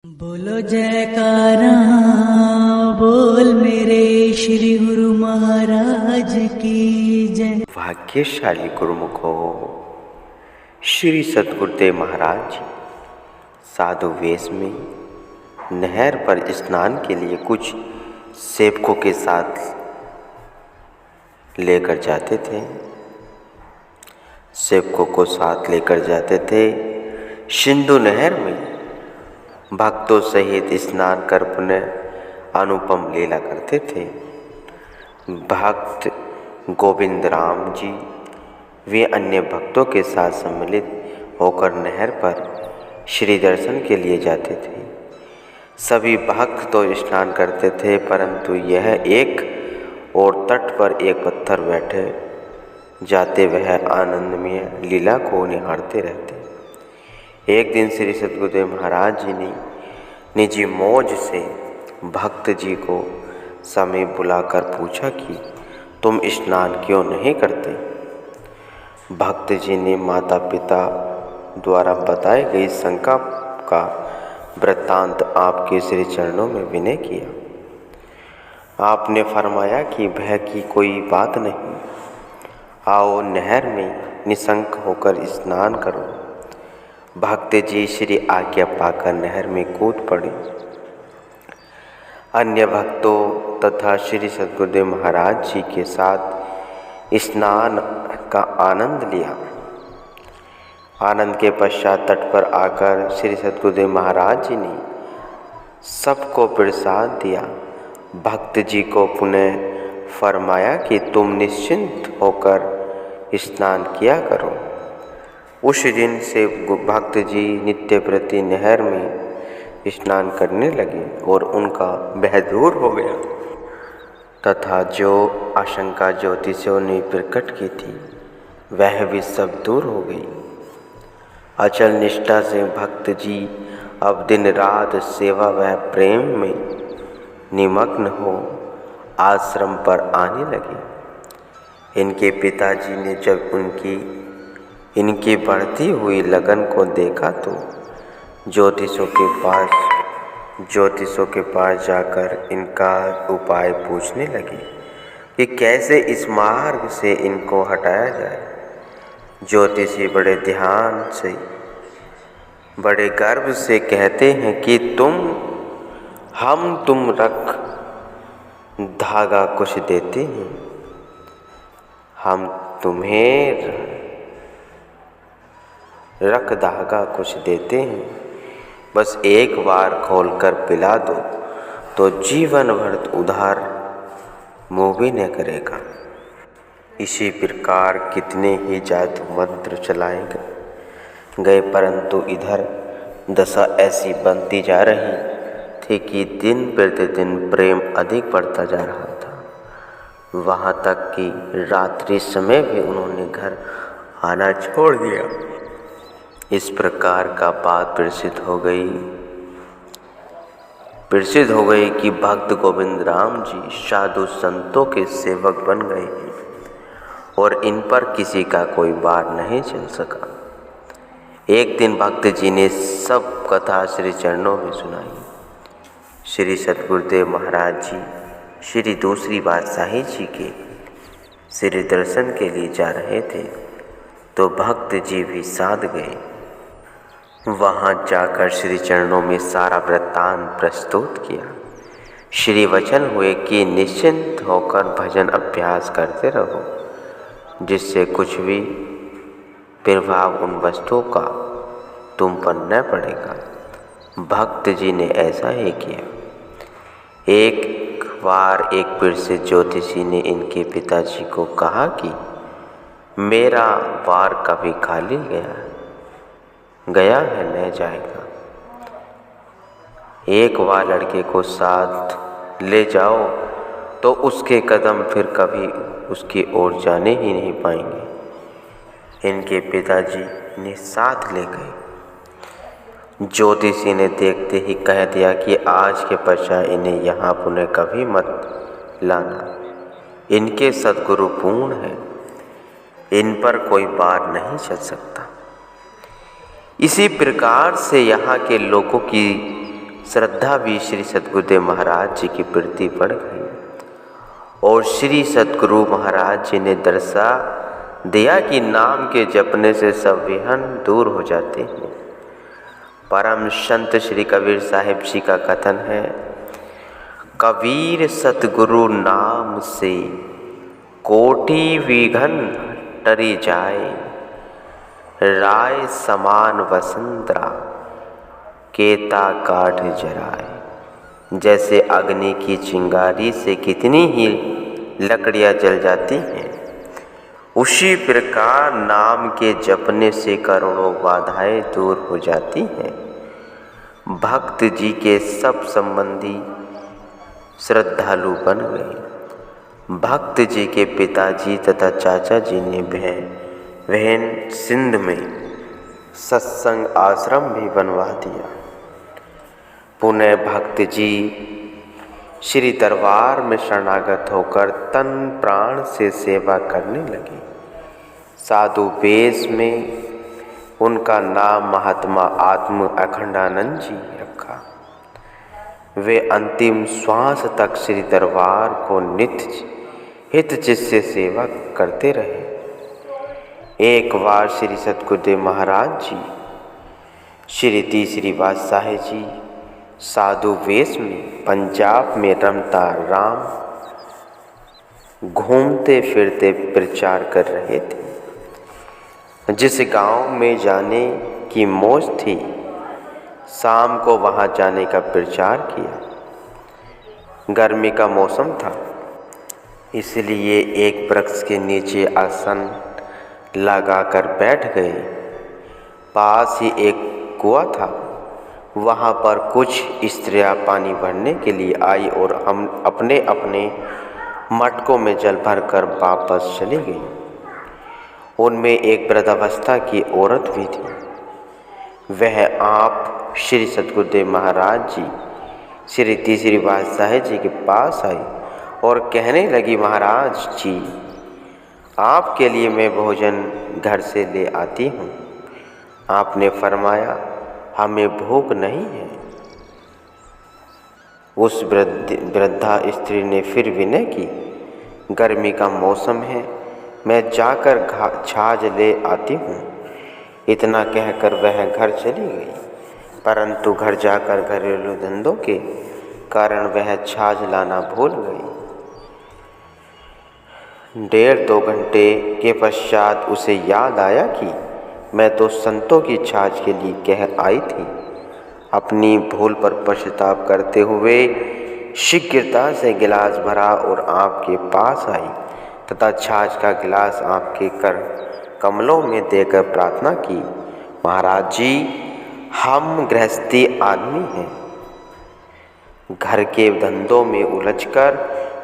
बोलो जयकारा बोल मेरे श्री गुरु महाराज की जय। भाग्यशाली गुरुमुखो, श्री सद्गुरुदेव महाराज जी साधु वेश में नहर पर स्नान के लिए कुछ सेवकों के साथ लेकर जाते थे। सेवकों को साथ लेकर जाते थे। सिंधु नहर में भक्तों सहित स्नान कर पुनः अनुपम लीला करते थे। भक्त गोविंद राम जी वे अन्य भक्तों के साथ सम्मिलित होकर नहर पर श्री दर्शन के लिए जाते थे। सभी भक्त तो स्नान करते थे, परंतु यह एक और तट पर एक पत्थर बैठे जाते वह आनंदमय लीला को निहारते रहते। एक दिन श्री सद्गुरुदेव महाराज जी ने निजी मौज से भक्त जी को समीप बुलाकर पूछा कि तुम स्नान क्यों नहीं करते। भक्त जी ने माता पिता द्वारा बताई गई शंका का वृत्तांत आपके श्री चरणों में विनय किया। आपने फरमाया कि भय की कोई बात नहीं, आओ नहर में निशंक होकर स्नान करो। भक्त जी श्री आज्ञा पाकर नहर में कूद पड़े। अन्य भक्तों तथा श्री सद्गुरुदेव महाराज जी के साथ स्नान का आनंद लिया। आनंद के पश्चात तट पर आकर श्री सद्गुरुदेव महाराज जी ने सबको प्रसाद दिया। भक्त जी को पुनः फरमाया कि तुम निश्चिंत होकर स्नान किया करो। उस दिन से भक्त जी नित्य प्रति नहर में स्नान करने लगे और उनका भय दूर हो गया तथा जो आशंका ज्योतिषियों ने प्रकट की थी वह भी सब दूर हो गई। अचल निष्ठा से भक्त जी अब दिन रात सेवा व प्रेम में निमग्न हो आश्रम पर आने लगे। इनके पिताजी ने जब इनकी बढ़ती हुई लगन को देखा तो ज्योतिषों के पास जाकर इनका उपाय पूछने लगे कि कैसे इस मार्ग से इनको हटाया जाए। ज्योतिषी बड़े ध्यान से बड़े गर्व से कहते हैं कि तुम रख धागा कुछ देते हैं, हम तुम्हें रख धागा कुछ देते हैं, बस एक बार खोलकर पिला दो तो जीवन भर उधार मुँह भी न करेगा। इसी प्रकार कितने ही जादू मंत्र चलाए गए, परंतु इधर दशा ऐसी बनती जा रही थी कि दिन प्रतिदिन प्रेम अधिक बढ़ता जा रहा था। वहाँ तक कि रात्रि समय भी उन्होंने घर आना छोड़ दिया। इस प्रकार का बात प्रसिद्ध हो गई कि भक्त गोविंद राम जी साधु संतों के सेवक बन गए हैं और इन पर किसी का कोई वार नहीं चल सका। एक दिन भक्त जी ने सब कथा श्री चरणों में सुनाई। श्री सद्गुरुदेव महाराज जी श्री दूसरी बादशाही जी के श्री दर्शन के लिए जा रहे थे तो भक्त जी भी साथ गए। वहाँ जाकर श्री चरणों में सारा वृत्तांत प्रस्तुत किया। श्री वचन हुए कि निश्चिंत होकर भजन अभ्यास करते रहो, जिससे कुछ भी प्रभाव उन वस्तुओं का तुम पर न पड़ेगा। भक्त जी ने ऐसा ही किया। एक बार एक पीर से ज्योतिषी ने इनके पिताजी को कहा कि मेरा वार कभी खाली गया है न जाएगा। एक बार लड़के को साथ ले जाओ तो उसके कदम फिर कभी उसकी ओर जाने ही नहीं पाएंगे। इनके पिताजी ने साथ ले गए। ज्योतिषी ने देखते ही कह दिया कि आज के पश्चात इन्हें यहाँ पुनः कभी मत लाना। इनके सद्गुरु पूर्ण है, इन पर कोई वार नहीं चल सकता। इसी प्रकार से यहाँ के लोगों की श्रद्धा भी श्री सद्गुरुदेव महाराज जी की प्रति बढ़ गई और श्री सद्गुरु महाराज जी ने दर्शा दिया कि नाम के जपने से सब विघ्न दूर हो जाते हैं। परम संत श्री कबीर साहिब जी का कथन है, कबीर सतगुरु नाम से कोटि विघ्न टरी जाए, राय समान वसंतरा केता काठ जराए। जैसे अग्नि की चिंगारी से कितनी ही लकड़ियाँ जल जाती हैं, उसी प्रकार नाम के जपने से करोड़ों बाधाएं दूर हो जाती हैं। भक्त जी के सब संबंधी श्रद्धालु बन गए। भक्त जी के पिताजी तथा चाचा जी ने बहन सिंध में सत्संग आश्रम भी बनवा दिया। पुनः भक्त जी श्री दरबार में शरणागत होकर तन प्राण से सेवा करने लगे। साधु वेश में उनका नाम महात्मा आत्म अखंडानंद जी रखा। वे अंतिम श्वास तक श्री दरबार को नित्य हित से सेवा करते रहे। एक बार श्री सद्गुरुदेव महाराज जी श्री तीसरी बादशाह जी साधु वेश में पंजाब में रमता राम घूमते फिरते प्रचार कर रहे थे। जिस गांव में जाने की मौज थी, शाम को वहां जाने का प्रचार किया। गर्मी का मौसम था, इसलिए एक वृक्ष के नीचे आसन लगाकर बैठ गए। पास ही एक कुआं था, वहाँ पर कुछ स्त्रियाँ पानी भरने के लिए आई और हम अपने अपने मटकों में जल भरकर वापस चली गई। उनमें एक वृद्धावस्था की औरत भी थी। वह आप श्री सद्गुरुदेव महाराज जी श्री तीसरी बादशाह जी के पास आई और कहने लगी, महाराज जी, आपके लिए मैं भोजन घर से ले आती हूँ। आपने फरमाया, हमें भूख नहीं है। उस वृद्धा स्त्री ने फिर विनय की, गर्मी का मौसम है, मैं जाकर छाछ ले आती हूँ। इतना कहकर वह घर चली गई, परंतु घर जाकर घरेलू धंधों के कारण वह छाछ लाना भूल गई। 1.5-2 घंटे के पश्चात उसे याद आया कि मैं तो संतों की छाछ के लिए कह आई थी। अपनी भूल पर पश्चाताप करते हुए शीघ्रता से गिलास भरा और आपके पास आई तथा छाछ का गिलास आपके कर कमलों में देकर प्रार्थना की, महाराज जी, हम गृहस्थी आदमी हैं। घर के धंधों में उलझकर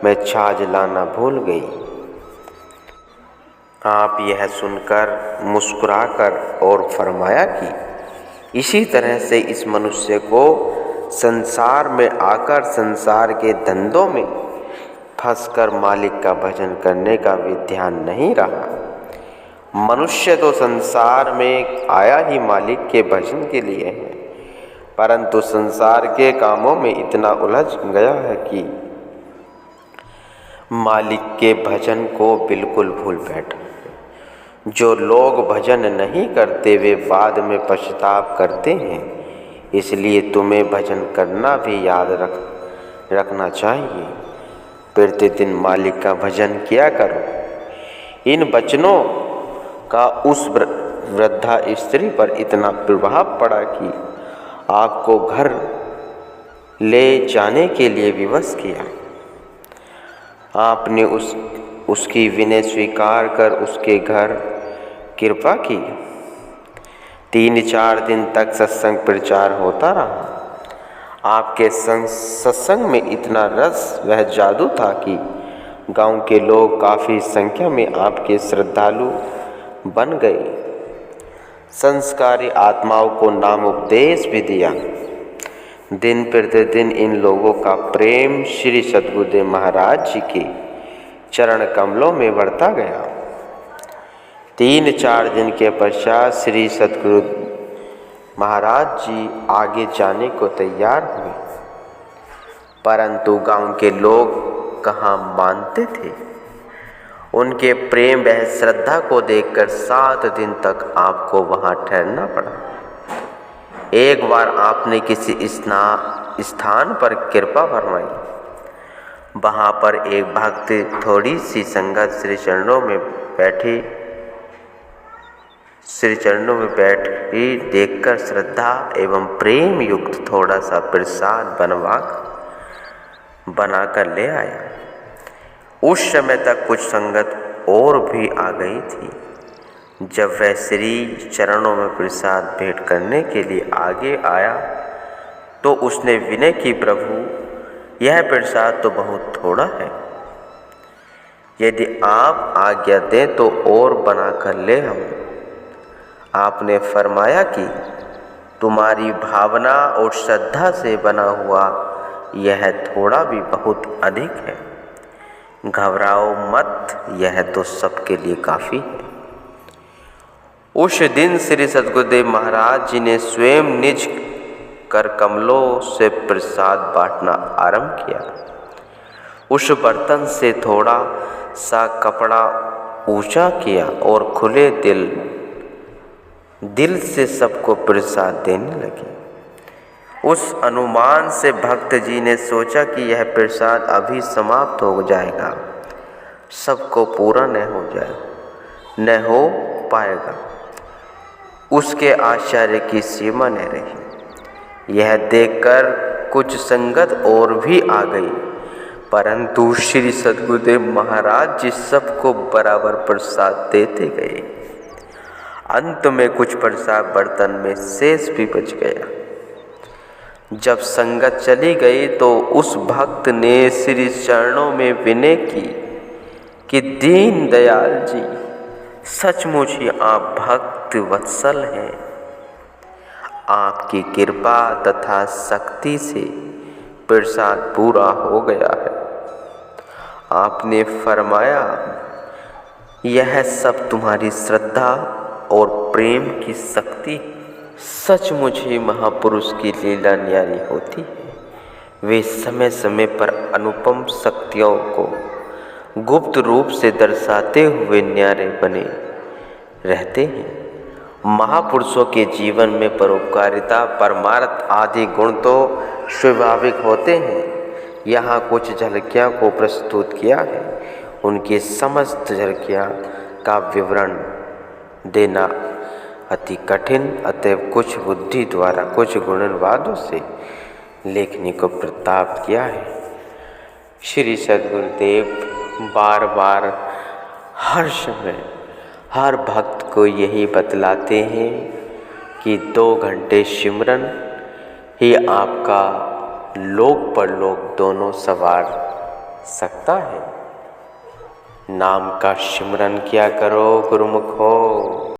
मैं छाछ लाना भूल गई। आप यह सुनकर मुस्कुराकर और फरमाया कि इसी तरह से इस मनुष्य को संसार में आकर संसार के धंधों में फंसकर मालिक का भजन करने का भी ध्यान नहीं रहा। मनुष्य तो संसार में आया ही मालिक के भजन के लिए है, परंतु संसार के कामों में इतना उलझ गया है कि मालिक के भजन को बिल्कुल भूल बैठा। जो लोग भजन नहीं करते वे बाद में पश्चाताप करते हैं, इसलिए तुम्हें भजन करना भी याद रखना चाहिए। प्रतिदिन मालिक का भजन किया करो। इन वचनों का उस वृद्धा स्त्री पर इतना प्रभाव पड़ा कि आपको घर ले जाने के लिए विवश किया। आपने उसकी विनय स्वीकार कर उसके घर कृपा की। 3-4 दिन तक सत्संग प्रचार होता रहा। आपके सत्संग में इतना रस वह जादू था कि गांव के लोग काफ़ी संख्या में आपके श्रद्धालु बन गए। संस्कारी आत्माओं को नाम उपदेश भी दिया। दिन प्रतिदिन इन लोगों का प्रेम श्री सद्गुरुदेव महाराज जी के चरण कमलों में बढ़ता गया। 3-4 दिन के पश्चात श्री सद्गुरु महाराज जी आगे जाने को तैयार हुए, परंतु गांव के लोग कहाँ मानते थे। उनके प्रेम व श्रद्धा को देखकर 7 दिन तक आपको वहाँ ठहरना पड़ा। एक बार आपने किसी स्थान पर कृपा फरमाई। वहाँ पर एक भक्त थोड़ी सी संगत श्री चरणों में बैठी देखकर श्रद्धा एवं प्रेम युक्त थोड़ा सा प्रसाद बनाकर ले आया। उस समय तक कुछ संगत और भी आ गई थी। जब वह श्री चरणों में प्रसाद भेंट करने के लिए आगे आया तो उसने विनय की, प्रभु यह प्रसाद तो बहुत थोड़ा है, यदि आप आज्ञा दें तो और बनाकर ले हम। आपने फरमाया कि तुम्हारी भावना और श्रद्धा से बना हुआ यह थोड़ा भी बहुत अधिक है। घबराओ मत, यह तो सबके लिए काफ़ी है। उस दिन श्री सद्गुरुदेव महाराज जी ने स्वयं निज कर कमलों से प्रसाद बांटना आरंभ किया। उस बर्तन से थोड़ा सा कपड़ा ऊंचा किया और खुले दिल से सबको प्रसाद देने लगे। उस अनुमान से भक्त जी ने सोचा कि यह प्रसाद अभी समाप्त हो जाएगा, सबको पूरा न हो पाएगा। उसके आश्चर्य की सीमा न रही। यह देखकर कुछ संगत और भी आ गई, परंतु श्री सद्गुरुदेव महाराज जी सबको बराबर प्रसाद देते गए। अंत में कुछ प्रसाद बर्तन में शेष भी बच गया। जब संगत चली गई तो उस भक्त ने श्री चरणों में विनय की कि दीन दयाल जी, सचमुच ही आप भक्त वत्सल हैं। आपकी कृपा तथा शक्ति से प्रसाद पूरा हो गया है। आपने फरमाया, यह सब तुम्हारी श्रद्धा और प्रेम की शक्ति। सचमुच ही महापुरुष की लीला न्यारी होती है। वे समय समय पर अनुपम शक्तियों को गुप्त रूप से दर्शाते हुए न्यारे बने रहते हैं। महापुरुषों के जीवन में परोपकारिता, परमार्थ आदि गुण तो स्वाभाविक होते हैं। यहाँ कुछ झलकियाँ को प्रस्तुत किया है। उनकी समस्त झलकियाँ का विवरण देना अति कठिन, अतएव कुछ बुद्धि द्वारा कुछ गुणवादों से लेखनी को प्राप्त किया है। श्री सद्गुरुदेव बार बार हर समय हर भक्त को यही बतलाते हैं कि 2 घंटे सिमरन ही आपका लोक परलोक दोनों संवार सकता है। नाम का सिमरन किया करो गुरुमुख हो।